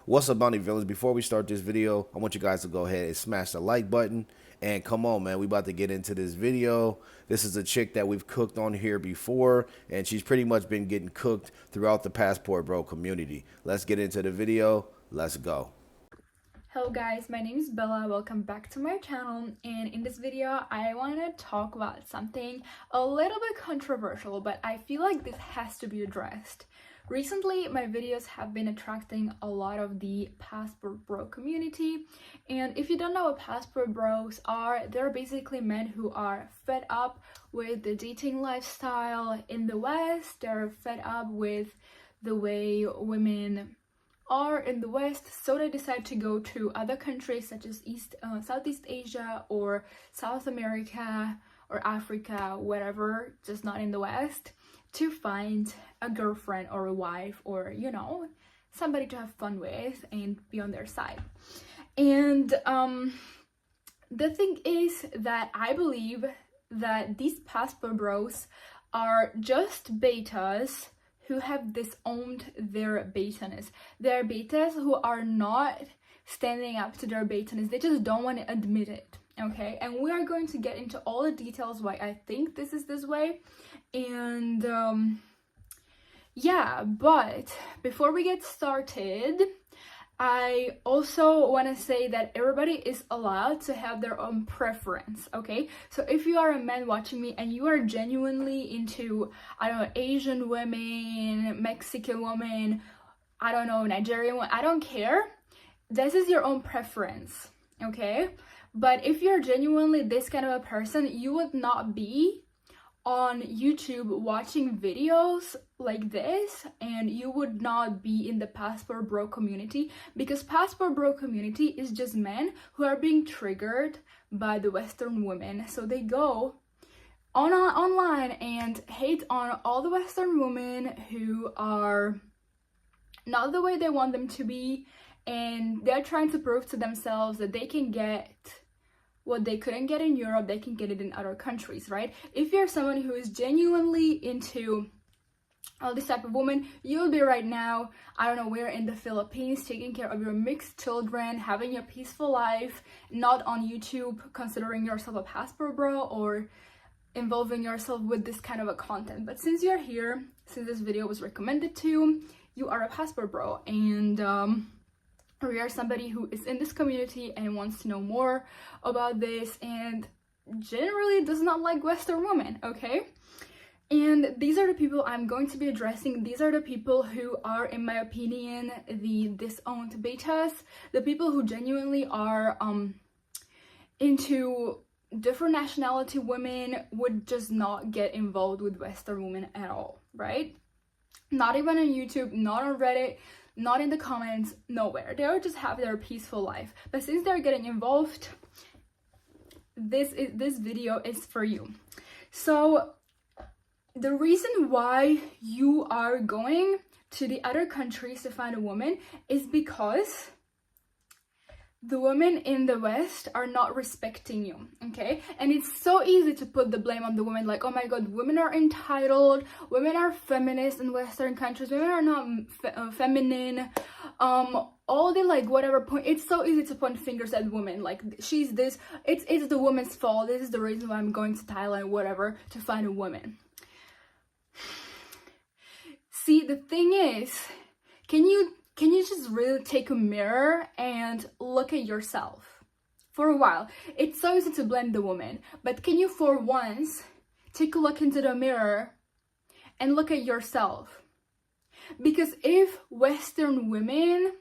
What's up, Bounty Villains? Before we start this video, I want you guys to go ahead and smash the like button. And come on, man, we about to get into this video. This is a chick that we've cooked on here before, and she's pretty much been getting cooked throughout the Passport Bro community. Let's get into the video. Let's go. Hello guys, my name is Bella. Welcome back to my channel, and in this video I want to talk about something a little bit controversial, but I feel like this has to be addressed. Recently my videos have been attracting a lot of the Passport Bro community, and if you don't know what Passport Bros are, they're basically men who are fed up with the dating lifestyle in the West. They're fed up with the way women are in the West, so they decide to go to other countries such as Southeast Asia or South America or Africa, whatever, just not in the West, to find a girlfriend or a wife or, you know, somebody to have fun with and be on their side. And the thing is that I believe that these Passport Bros are just betas who have disowned their betaness. They're betas who are not standing up to their betaness. They just don't want to admit it, okay? And we are going to get into all the details why I think this is this way. And yeah, but before we get started, I also want to say that everybody is allowed to have their own preference, okay? So if you are a man watching me and you are genuinely into, I don't know, Asian women, Mexican women, I don't know, Nigerian women, I don't care. This is your own preference, okay? But if you're genuinely this kind of a person, you would not be on YouTube watching videos like this, and you would not be in the Passport Bro community, because Passport Bro community is just men who are being triggered by the Western women. So they go online and hate on all the Western women who are not the way they want them to be, and they're trying to prove to themselves that they can get what they couldn't get in Europe, they can get it in other countries, right? If you're someone who is genuinely into all this type of woman, you'll be right now, I don't know where, in the Philippines, taking care of your mixed children, having a peaceful life, not on YouTube, considering yourself a Passport Bro or involving yourself with this kind of a content. But since you're here, since this video was recommended to you, you are a Passport Bro, and or you're somebody who is in this community and wants to know more about this and generally does not like Western women, okay? And these are the people I'm going to be addressing. These are the people who are, in my opinion, the disowned betas, the people who genuinely are into different nationality women, would just not get involved with Western women at all, right? Not even on YouTube, not on Reddit, not in the comments, nowhere. They'll just have their peaceful life. But since they're getting involved, this video is for you. So the reason why you are going to the other countries to find a woman is because the women in the West are not respecting you, okay? And it's so easy to put the blame on the women, like, oh my god, women are entitled, women are feminist in Western countries, women are not feminine, all the, like, whatever point. It's so easy to point fingers at women, like, she's this, it's the woman's fault, this is the reason why I'm going to Thailand, whatever, to find a woman. See, the thing is, can you just really take a mirror and look at yourself for a while? It's so easy to blame the woman, but can you for once take a look into the mirror and look at yourself? Because if Western women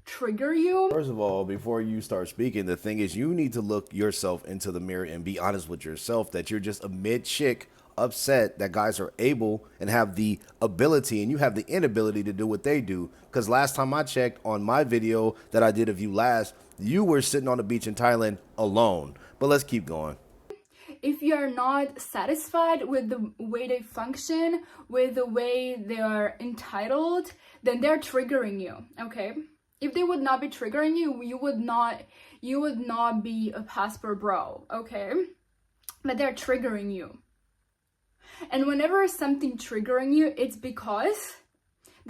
trigger you, First of all, before you start speaking, the thing is, you need to look yourself into the mirror and be honest with yourself that you're just a mid chick upset that guys are able and have the ability and you have the inability to do what they do. Because last time I checked on my video that I did of you last, you were sitting on the beach in Thailand alone. But let's keep going. if you're not satisfied with the way they function, with the way they are entitled, then they're triggering you, okay? If they would not be triggering you, you would not be a Passport Bro, okay? But they're triggering you. And whenever something triggering you, it's because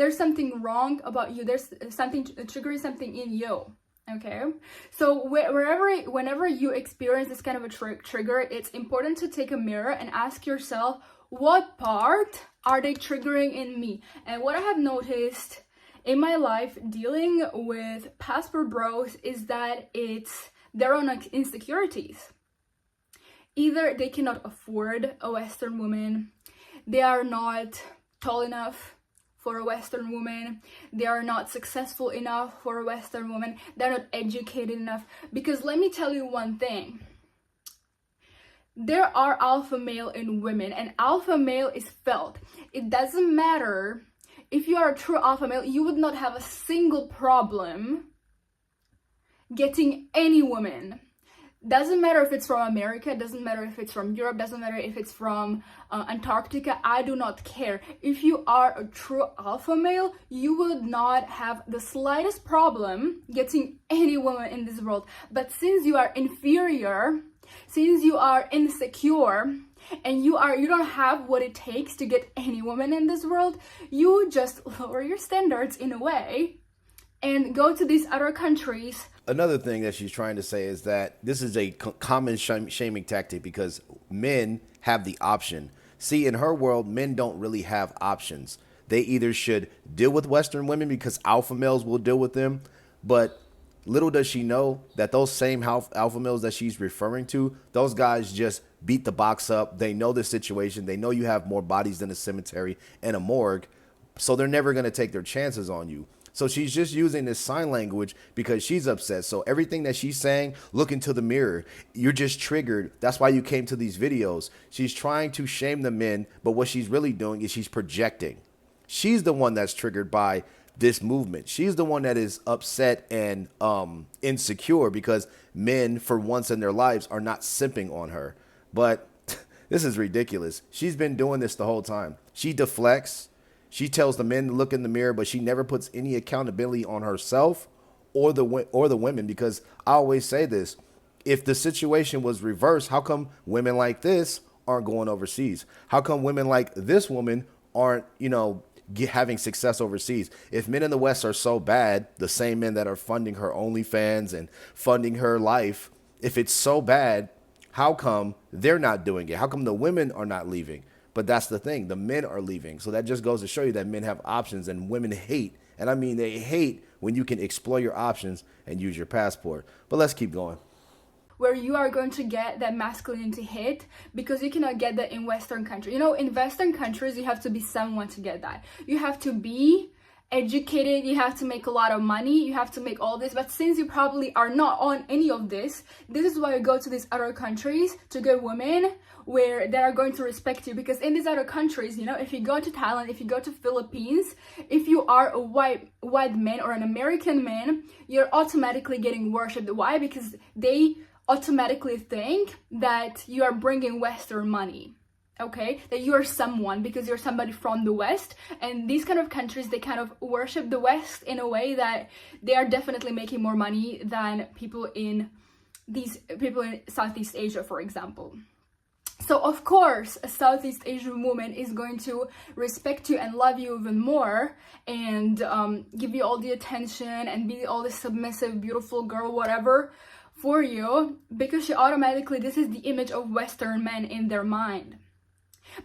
there's something wrong about you. There's something triggering something in you. Okay, so whenever you experience this kind of a trigger, it's important to take a mirror and ask yourself, what part are they triggering in me? And what I have noticed in my life dealing with passport bros is that it's their own insecurities. Either they cannot afford a Western woman, they are not tall enough for a Western woman, they are not successful enough for a Western woman, they're not educated enough. Because let me tell you one thing, there are alpha male in women, and alpha male is felt. It doesn't matter if you are a true alpha male, you would not have a single problem getting any woman. Doesn't matter if it's from America, doesn't matter if it's from Europe, doesn't matter if it's from Antarctica, I do not care. If you are a true alpha male, you would not have the slightest problem getting any woman in this world. But since you are inferior, since you are insecure, and you don't have what it takes to get any woman in this world, you just lower your standards in a way and go to these other countries. Another thing that she's trying to say is that this is a common shaming tactic because men have the option. See, in her world, men don't really have options. They either should deal with Western women because alpha males will deal with them, but little does she know that those same alpha males that she's referring to, those guys just beat the box up. They know the situation. They know you have more bodies than a cemetery and a morgue, so they're never going to take their chances on you. So she's just using this sign language because she's upset. So everything that she's saying, look into the mirror. You're just triggered. That's why you came to these videos. She's trying to shame the men, but what she's really doing is she's projecting. She's the one that's triggered by this movement. She's the one that is upset and insecure because men, for once in their lives, are not simping on her. But this is ridiculous. She's been doing this the whole time. She deflects. She tells the men to look in the mirror, but she never puts any accountability on herself or the women, because I always say this. If the situation was reversed, how come women like this aren't going overseas? How come women like this woman aren't, having success overseas? If men in the West are so bad, the same men that are funding her OnlyFans and funding her life, if it's so bad, how come they're not doing it? How come the women are not leaving? But that's the thing. The men are leaving. So that just goes to show you that men have options, and women hate. And I mean, they hate when you can exploit your options and use your passport. But let's keep going. Where you are going to get that masculinity hit because you cannot get that in Western countries. In Western countries, you have to be someone to get that. You have to be educated, you have to make a lot of money, you have to make all this. But since you probably are not on any of this is why you go to these other countries to get women where they are going to respect you. Because in these other countries, if you go to Thailand, if you go to Philippines, if you are a white man or an American man, you're automatically getting worshipped. Why? Because they automatically think that you are bringing Western money. Okay, that you are someone because you're somebody from the West. And these kind of countries, they kind of worship the West in a way that they are definitely making more money than people in Southeast Asia, for example. So of course, a Southeast Asian woman is going to respect you and love you even more and give you all the attention and be all this submissive, beautiful girl, whatever, for you, because this is the image of Western men in their mind.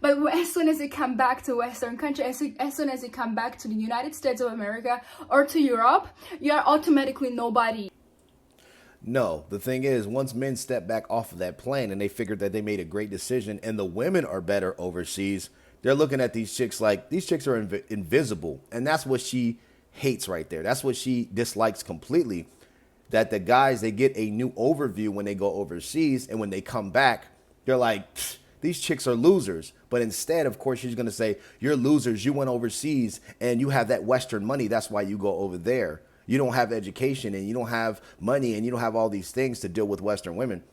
But as soon as you come back to Western country, as soon as you come back to the United States of America or to Europe, you are automatically nobody. No, the thing is, once men step back off of that plane and they figured that they made a great decision and the women are better overseas, they're looking at these chicks like these chicks are invisible. And that's what she hates right there. That's what she dislikes completely. That the guys, they get a new overview when they go overseas, and when they come back, they're like, these chicks are losers. But instead, of course, she's going to say, you're losers. You went overseas and you have that Western money. That's why you go over there. You don't have education and you don't have money and you don't have all these things to deal with Western women.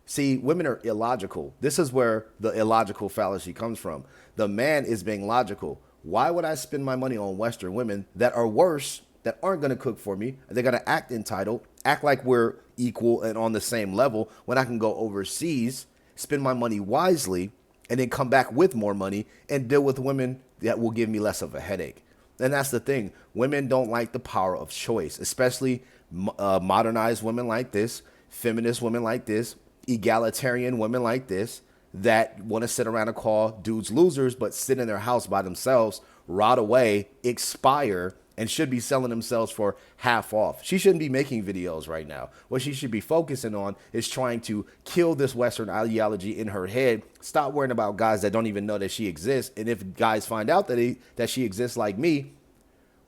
See, women are illogical. This is where the illogical fallacy comes from. The man is being logical. Why would I spend my money on Western women that are worse, that aren't going to cook for me? They're going to act entitled, act like we're equal and on the same level, when I can go overseas, spend my money wisely, and then come back with more money and deal with women that will give me less of a headache. And that's the thing. Women don't like the power of choice, especially modernized women like this, feminist women like this, egalitarian women like this, that want to sit around and call dudes losers, but sit in their house by themselves, rot away, expire, and should be selling themselves for half off. She shouldn't be making videos right now. What she should be focusing on is trying to kill this Western ideology in her head. Stop worrying about guys that don't even know that she exists. And if guys find out that she exists like me,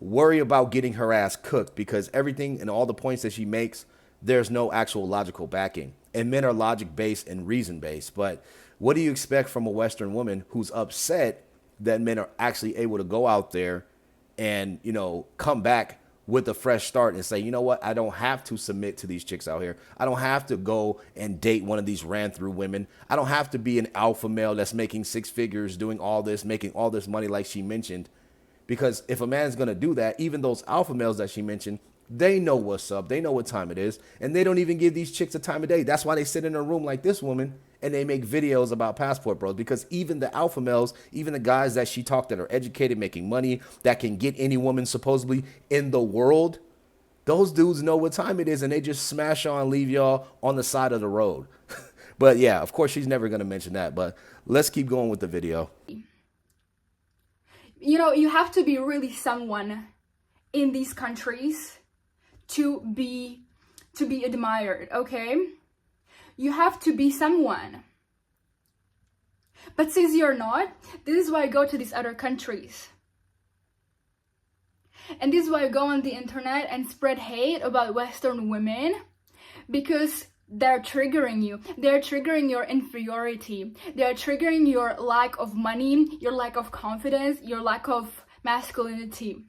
worry about getting her ass cooked, because everything and all the points that she makes, there's no actual logical backing. And men are logic-based and reason-based. But what do you expect from a Western woman who's upset that men are actually able to go out there and, you know, come back with a fresh start and say, you know what, I don't have to submit to these chicks out here. I don't have to go and date one of these ran through women. I don't have to be an alpha male that's making six figures, doing all this, making all this money like she mentioned. Because if a man's going to do that, even those alpha males that she mentioned, they know what's up. They know what time it is. And they don't even give these chicks a time of day. That's why they sit in a room like this woman and they make videos about passport bros. Because even the alpha males, even the guys that she talked that are educated, making money, that can get any woman supposedly in the world, those dudes know what time it is. And they just smash on, leave y'all on the side of the road. But yeah, of course, she's never going to mention that. But let's keep going with the video. You know, you have to be really someone in these countries to be admired, okay? You have to be someone. But since you're not, this is why I go to these other countries. And this is why I go on the internet and spread hate about Western women, because they're triggering you. They're triggering your inferiority. They're triggering your lack of money, your lack of confidence, your lack of masculinity.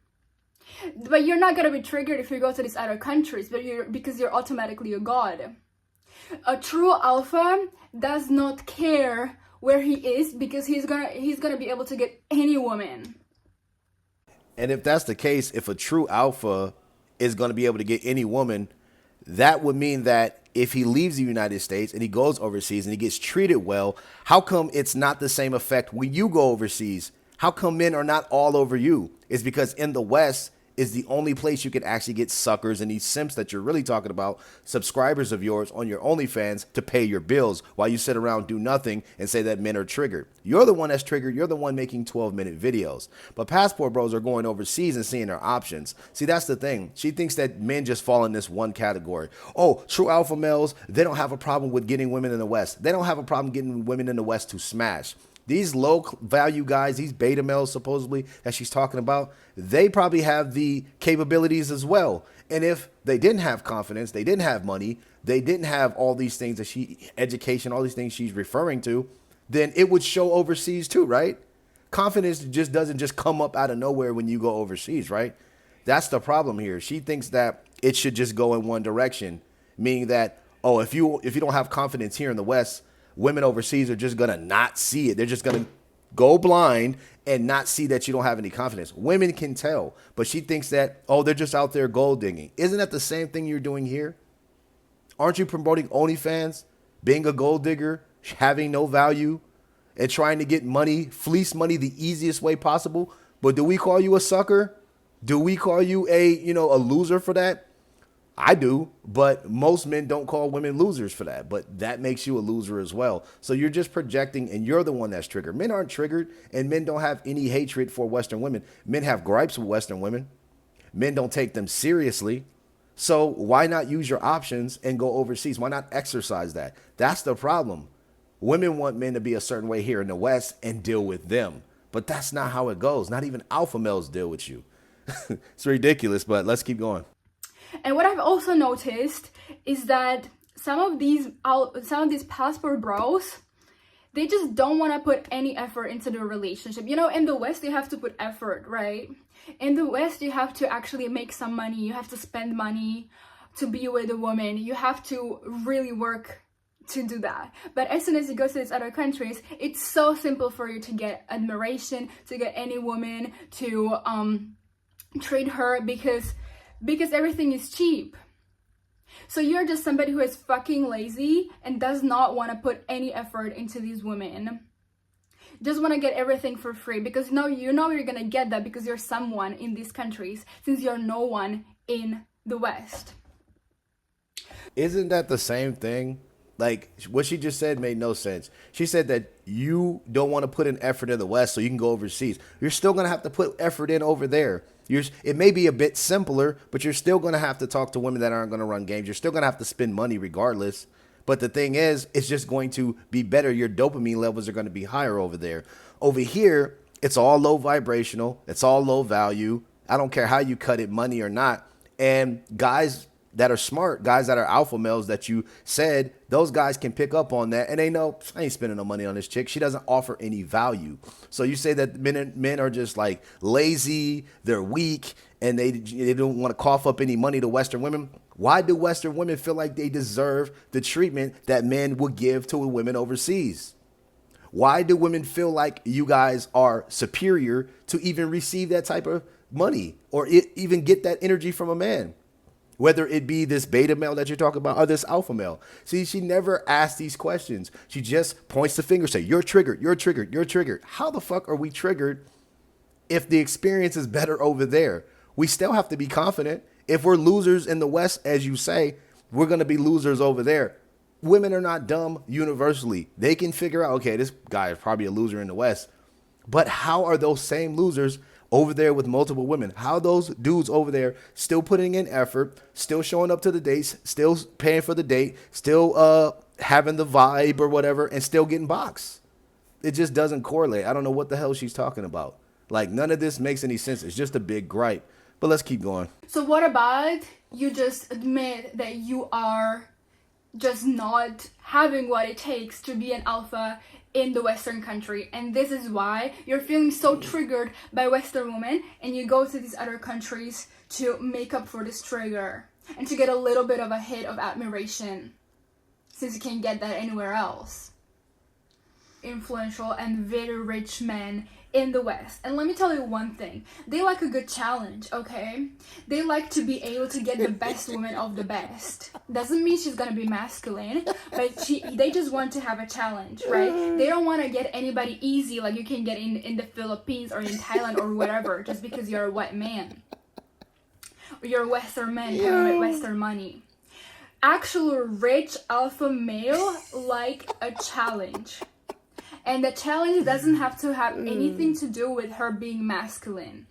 But you're not gonna be triggered if you go to these other countries, because you're automatically a god. A true alpha does not care where he is, because he's gonna be able to get any woman. And if that's the case, if a true alpha is going to be able to get any woman, that would mean that if he leaves the United States and he goes overseas and he gets treated well, how come it's not the same effect when you go overseas? How come men are not all over you? It's because in the West is the only place you can actually get suckers and these simps that you're really talking about, subscribers of yours on your OnlyFans, to pay your bills while you sit around, do nothing, and say that men are triggered. You're the one that's triggered. You're the one making 12-minute videos. But passport bros are going overseas and seeing their options. See, that's the thing. She thinks that men just fall in this one category. Oh, true alpha males, they don't have a problem with getting women in the West. They don't have a problem getting women in the West to smash. These low value guys, these beta males supposedly that she's talking about, they probably have the capabilities as well. And if they didn't have confidence, they didn't have money, they didn't have all these things that education, all these things she's referring to, then it would show overseas too, right? Confidence just doesn't just come up out of nowhere when you go overseas, right? That's the problem here. She thinks that it should just go in one direction, meaning that, oh, if you don't have confidence here in the West, women overseas are just going to not see it. They're just going to go blind and not see that you don't have any confidence. Women can tell, but she thinks that, oh, they're just out there gold digging. Isn't that the same thing you're doing here? Aren't you promoting OnlyFans, being a gold digger, having no value, and trying to get money, fleece money the easiest way possible? But do we call you a sucker? Do we call you a loser for that? I do, but most men don't call women losers for that, but that makes you a loser as well. So you're just projecting, and you're the one that's triggered. Men aren't triggered, and men don't have any hatred for Western women. Men have gripes with Western women. Men don't take them seriously. So why not use your options and go overseas? Why not exercise that? That's the problem. Women want men to be a certain way here in the West and deal with them, but that's not how it goes. Not even alpha males deal with you. It's ridiculous, but let's keep going. And what I've also noticed is that some of these passport bros, they just don't want to put any effort into the relationship. You know, in the West, you have to put effort, right? In the West, you have to actually make some money. You have to spend money to be with a woman. You have to really work to do that. But as soon as you go to these other countries, it's so simple for you to get admiration, to get any woman, to treat her, because everything is cheap. So you're just somebody who is fucking lazy and does not want to put any effort into these women. just want to get everything for free, because you know you're gonna get that because you're someone in these countries, since you're no one in the West. Isn't that the same thing? Like, what she just said made no sense. She said that you don't want to put an effort in the West so you can go overseas. You're still going to have to put effort in over there. It may be a bit simpler, but you're still going to have to talk to women that aren't going to run games. You're still going to have to spend money regardless. But the thing is, it's just going to be better. Your dopamine levels are going to be higher over there. Over here, it's all low vibrational. It's all low value. I don't care how you cut it, money or not. And guys that are smart, guys that are alpha males that you said, those guys can pick up on that, and they know, I ain't spending no money on this chick. She doesn't offer any value. So you say that men are just like lazy, they're weak, and they don't want to cough up any money to Western women. Why do Western women feel like they deserve the treatment that men would give to women overseas? Why do women feel like you guys are superior to even receive that type of money or even get that energy from a man? Whether it be this beta male that you're talking about or this alpha male. See, she never asks these questions. She just points the finger, say, you're triggered, you're triggered, you're triggered. How the fuck are we triggered if the experience is better over there? We still have to be confident. If we're losers in the West, as you say, we're going to be losers over there. Women are not dumb universally. They can figure out, okay, this guy is probably a loser in the West. But how are those same losers over there with multiple women? How those dudes over there still putting in effort, still showing up to the dates, still paying for the date, still having the vibe or whatever, and still getting boxed? It just doesn't correlate. I don't know what the hell she's talking about. Like, none of this makes any sense. It's just a big gripe. But let's keep going. So what about you just admit that you are just not having what it takes to be an alpha in the Western country, and this is why you're feeling so triggered by Western women, and you go to these other countries to make up for this trigger and to get a little bit of a hit of admiration, since you can't get that anywhere else. Influential and very rich men in the West, and let me tell you one thing, they like a good challenge, okay? They like to be able to get the best woman of the best. Doesn't mean she's gonna be masculine, but they just want to have a challenge, right? They don't want to get anybody easy like you can get in the Philippines or in Thailand or whatever, just because you're a white man or you're a Western man coming with Western money. Actual rich alpha male like a challenge. And the challenge doesn't have to have anything to do with her being masculine.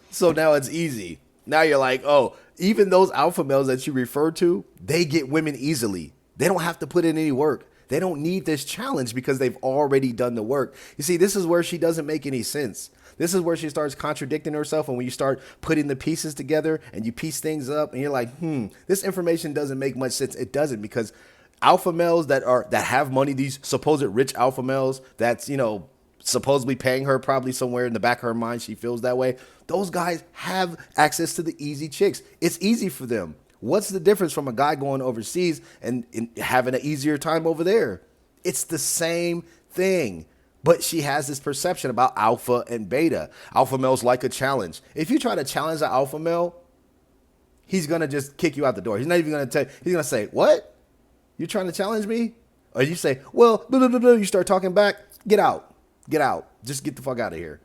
So now it's easy. Now you're like, oh, even those alpha males that you refer to, they get women easily. They don't have to put in any work. They don't need this challenge because they've already done the work. You see, this is where she doesn't make any sense. This is where she starts contradicting herself. And when you start putting the pieces together and you piece things up and you're like, this information doesn't make much sense. It doesn't, because alpha males that have money, these supposed rich alpha males that's, supposedly paying her, probably somewhere in the back of her mind she feels that way, those guys have access to the easy chicks. It's easy for them. What's the difference from a guy going overseas and having an easier time over there? It's the same thing. But she has this perception about alpha and beta. Alpha males like a challenge. If you try to challenge an alpha male, he's going to just kick you out the door. He's not even going to he's going to say, what? You're trying to challenge me? Or you say, well, blah, blah, blah, blah. You start talking back. Get out. Get out. Just get the fuck out of here.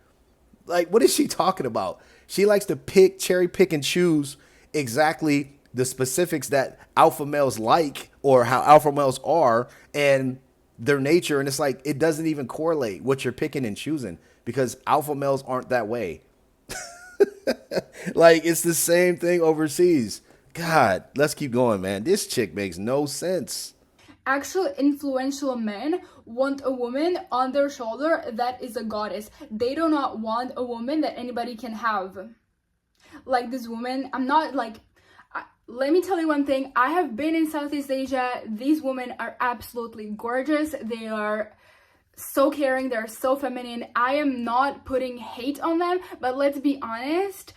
Like, what is she talking about? She likes to cherry pick and choose exactly the specifics that alpha males like or how alpha males are and their nature. And it's like, it doesn't even correlate what you're picking and choosing because alpha males aren't that way. Like, it's the same thing overseas. God, let's keep going, man. This chick makes no sense. Actual influential men want a woman on their shoulder that is a goddess. They do not want a woman that anybody can have. Like this woman, let me tell you one thing. I have been in Southeast Asia. These women are absolutely gorgeous. They are so caring. They're so feminine. I am not putting hate on them, but let's be honest.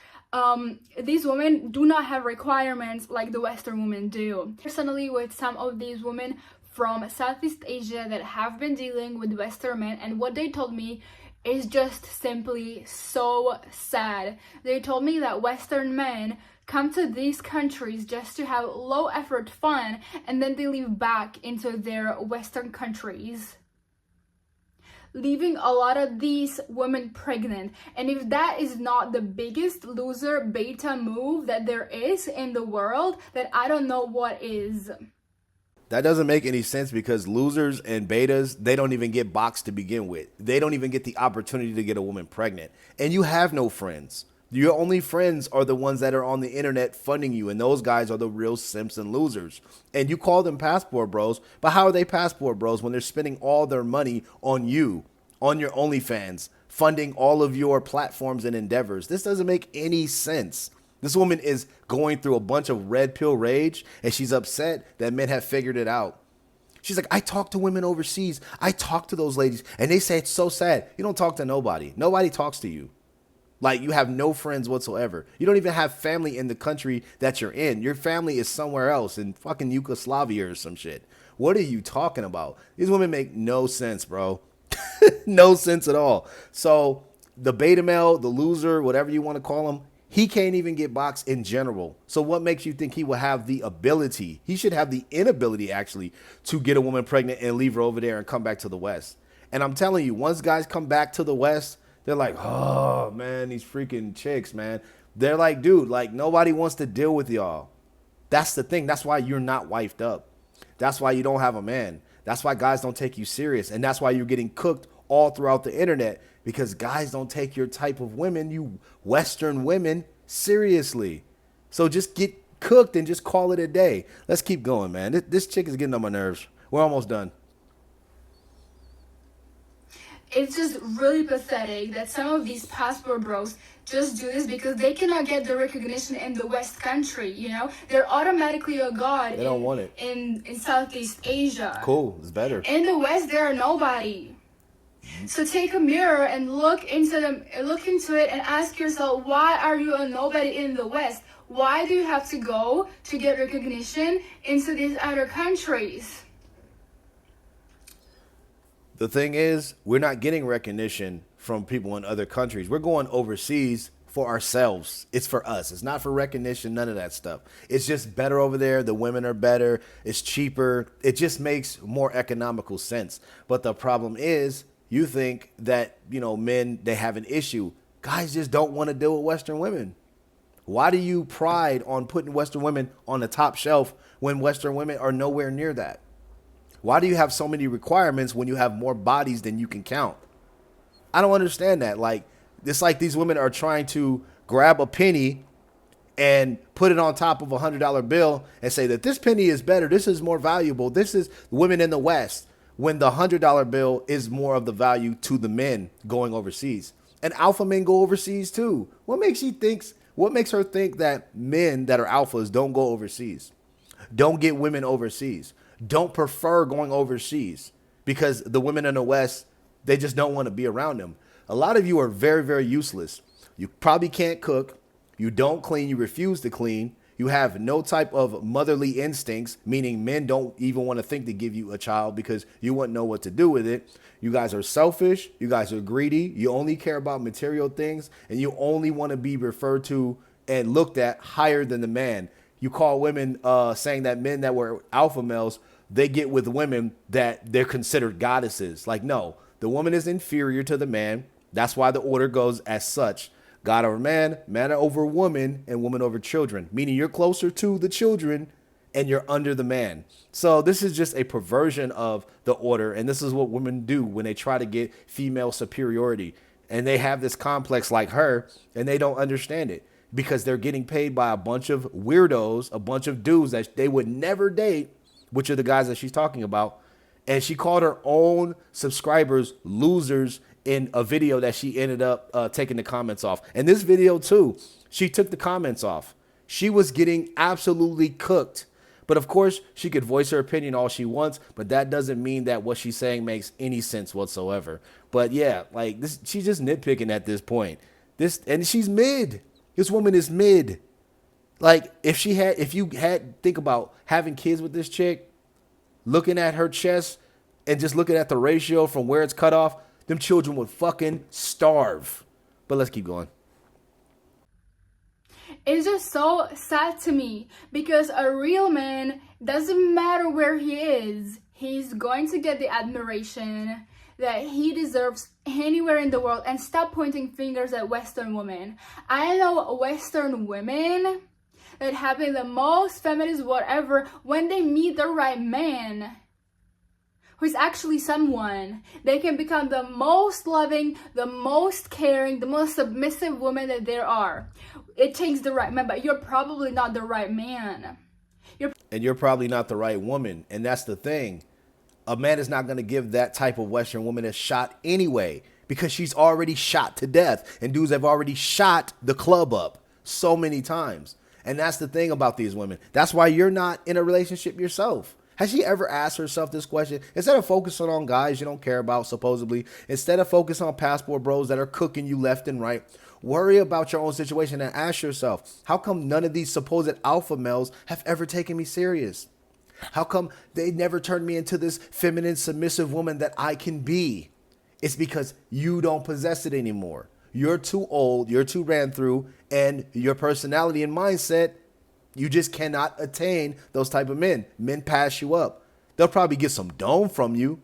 These women do not have requirements like the Western women do. Personally, with some of these women from Southeast Asia that have been dealing with Western men, and what they told me is just simply so sad. They told me that Western men come to these countries just to have low effort fun, and then they leave back into their Western countries. leaving a lot of these women pregnant. And if that is not the biggest loser beta move that there is in the world, then I don't know what is. That doesn't make any sense because losers and betas, they don't even get boxed to begin with. They don't even get the opportunity to get a woman pregnant. And you have no friends. Your only friends are the ones that are on the internet funding you, and those guys are the real simps and losers. And you call them passport bros, but how are they passport bros when they're spending all their money on you, on your OnlyFans, funding all of your platforms and endeavors? This doesn't make any sense. This woman is going through a bunch of red pill rage, and she's upset that men have figured it out. She's like, I talk to women overseas. I talk to those ladies, and they say it's so sad. You don't talk to nobody. Nobody talks to you. Like, you have no friends whatsoever. You don't even have family in the country that you're in. Your family is somewhere else in fucking Yugoslavia or some shit. What are you talking about? These women make no sense, bro. No sense at all. So the beta male, the loser, whatever you want to call him, he can't even get boxed in general. So what makes you think he will have the ability? He should have the inability, actually, to get a woman pregnant and leave her over there and come back to the West. And I'm telling you, once guys come back to the West, they're like, oh, man, these freaking chicks, man. They're like, dude, like, nobody wants to deal with y'all. That's the thing. That's why you're not wifed up. That's why you don't have a man. That's why guys don't take you serious. And that's why you're getting cooked all throughout the internet, because guys don't take your type of women, you Western women, seriously. So just get cooked and just call it a day. Let's keep going, man. This chick is getting on my nerves. We're almost done. It's just really pathetic that some of these passport bros just do this because they cannot get the recognition in the West country, you know? They're automatically a god. They don't want it. In Southeast Asia. Cool, it's better. In the West, they are nobody. So take a mirror and look into it and ask yourself, why are you a nobody in the West? Why do you have to go to get recognition into these other countries? The thing is, we're not getting recognition from people in other countries. We're going overseas for ourselves. It's for us. It's not for recognition, none of that stuff. It's just better over there. The women are better. It's cheaper. It just makes more economical sense. But the problem is, you think that, you know, men, they have an issue. Guys just don't want to deal with Western women. Why do you pride on putting Western women on the top shelf when Western women are nowhere near that? Why do you have so many requirements when you have more bodies than you can count? I don't understand that. Like, it's like these women are trying to grab a penny and put it on top of a $100 bill and say that this penny is better. This is more valuable. This is women in the West, when the $100 bill is more of the value to the men going overseas. And alpha men go overseas too. What makes her think that men that are alphas don't go overseas? Don't get women overseas? Don't prefer going overseas because the women in the West, they just don't want to be around them. A lot of you are very, very useless. You probably can't cook. You don't clean. You refuse to clean. You have no type of motherly instincts, meaning men don't even want to think to give you a child because you wouldn't know what to do with it. You guys are selfish. You guys are greedy. You only care about material things, and you only want to be referred to and looked at higher than the man. You call women saying that men that were alpha males, they get with women that they're considered goddesses. Like, no, the woman is inferior to the man. That's why the order goes as such. God over man, man over woman, and woman over children, meaning you're closer to the children and you're under the man. So this is just a perversion of the order. And this is what women do when they try to get female superiority. And they have this complex like her, and they don't understand it because they're getting paid by a bunch of weirdos, a bunch of dudes that they would never date, which are the guys that she's talking about. And she called her own subscribers losers in a video that she ended up taking the comments off. And this video too, she took the comments off. She was getting absolutely cooked. But of course, she could voice her opinion all she wants, but that doesn't mean that what she's saying makes any sense whatsoever. But yeah, like this, she's just nitpicking at this point. And she's mid. This woman is mid. Like if you had think about having kids with this chick, looking at her chest and just looking at the ratio from where it's cut off, them children would fucking starve. But let's keep going. It's just so sad to me because a real man, doesn't matter where he is, he's going to get the admiration, that he deserves anywhere in the world, and stop pointing fingers at Western women. I know Western women that have been the most feminist whatever, when they meet the right man who is actually someone, they can become the most loving, the most caring, the most submissive woman that there are. It takes the right man, but you're probably not the right man. And you're probably not the right woman. And that's the thing. A man is not going to give that type of Western woman a shot anyway, because she's already shot to death. And dudes have already shot the club up so many times. And that's the thing about these women. That's why you're not in a relationship yourself. Has she ever asked herself this question? Instead of focusing on guys you don't care about, supposedly, instead of focusing on passport bros that are cooking you left and right, worry about your own situation and ask yourself, how come none of these supposed alpha males have ever taken me serious? How come they never turned me into this feminine, submissive woman that I can be? It's because you don't possess it anymore. You're too old, you're too ran through, and your personality and mindset, you just cannot attain those type of men. Men pass you up. They'll probably get some dome from you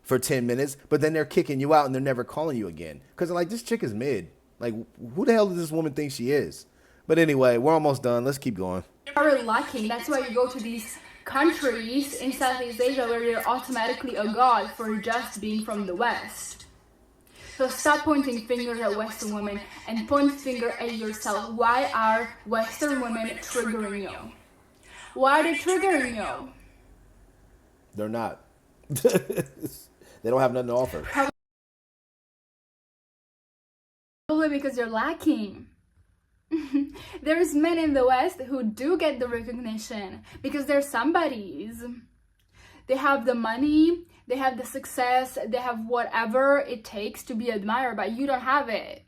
for 10 minutes, but then they're kicking you out and they're never calling you again. Because they're like, this chick is mid. Like, who the hell does this woman think she is? But anyway, we're almost done. Let's keep going. Are lacking. That's why you go to these countries in Southeast Asia where you're automatically a god for just being from the West. So stop pointing fingers at Western women and point finger at yourself. Why are Western women triggering you? Why are they triggering you? They're not. They don't have nothing to offer. Probably because you're lacking. There's men in the West who do get the recognition because they're somebodies. They have the money, they have the success, they have whatever it takes to be admired, but you don't have it.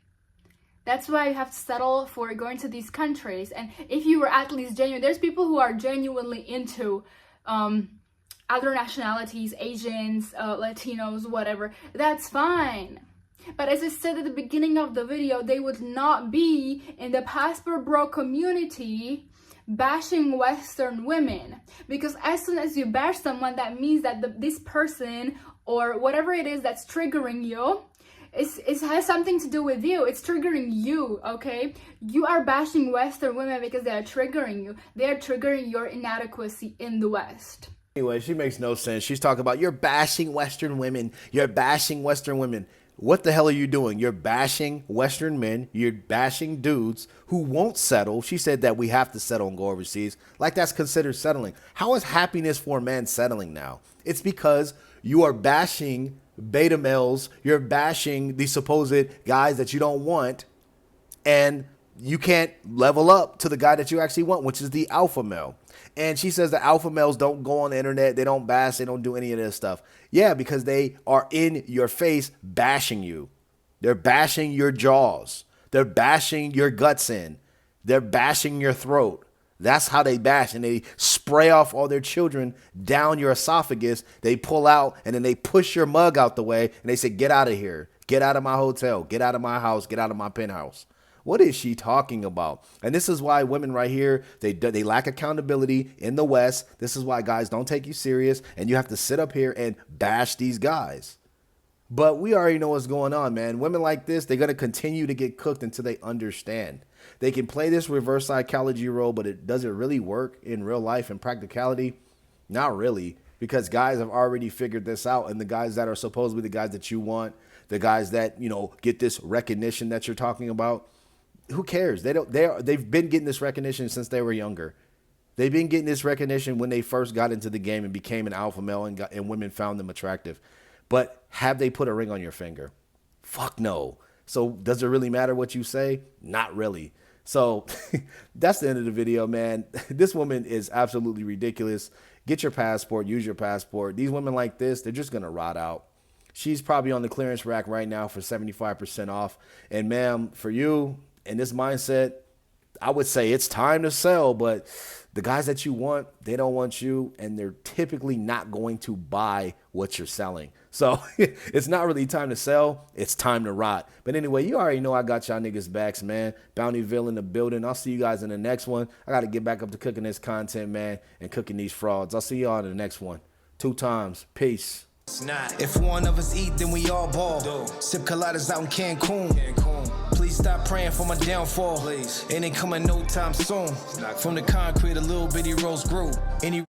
That's why you have to settle for going to these countries. And if you were at least genuine, there's people who are genuinely into other nationalities, Asians, Latinos, whatever. That's fine. But as I said at the beginning of the video, they would not be in the passport bro community bashing Western women, because as soon as you bash someone, that means that this person or whatever it is that's triggering you, it has something to do with you. It's triggering you, okay? You are bashing Western women because they are triggering you. They are triggering your inadequacy in the West. Anyway, she makes no sense. She's talking about you're bashing Western women. You're bashing Western women. What the hell are you doing? You're bashing Western men. You're bashing dudes who won't settle. She said that we have to settle and go overseas. Like that's considered settling. How is happiness for a man settling now? It's because you are bashing beta males. You're bashing the supposed guys that you don't want. And you can't level up to the guy that you actually want, which is the alpha male. And she says the alpha males don't go on the internet. They don't bash. They don't do any of this stuff. Yeah, because they are in your face bashing you. They're bashing your jaws. They're bashing your guts in. They're bashing your throat. That's how they bash. And they spray off all their children down your esophagus. They pull out and then they push your mug out the way. And they say, get out of here. Get out of my hotel. Get out of my house. Get out of my penthouse. What is she talking about? And this is why women right here, they lack accountability in the West. This is why guys don't take you serious. And you have to sit up here and bash these guys. But we already know what's going on, man. Women like this, they're going to continue to get cooked until they understand. They can play this reverse psychology role, but does it really work in real life and practicality? Not really, because guys have already figured this out. And the guys that are supposedly the guys that you want, the guys that, you know, get this recognition that you're talking about, who cares? They've been getting this recognition since they were younger. They've been getting this recognition when they first got into the game and became an alpha male and women found them attractive. But have they put a ring on your finger? Fuck no. So does it really matter what you say? Not really. So that's the end of the video, man. This woman is absolutely ridiculous. Get your passport. Use your passport. These women like this, they're just going to rot out. She's probably on the clearance rack right now for 75% off. And ma'am, for you, in this mindset, I would say it's time to sell, but the guys that you want, they don't want you, and they're typically not going to buy what you're selling. So it's not really time to sell. It's time to rot. But anyway, you already know I got y'all niggas backs, man. Bountyville in the building. I'll see you guys in the next one. I got to get back up to cooking this content, man, and cooking these frauds. I'll see y'all in the next one. 2 times. Peace. If one of us eat, then we all ball. Sip coladas out in Cancun. Please stop praying for my downfall. It ain't coming no time soon. From the concrete, a little bitty rose grew. Any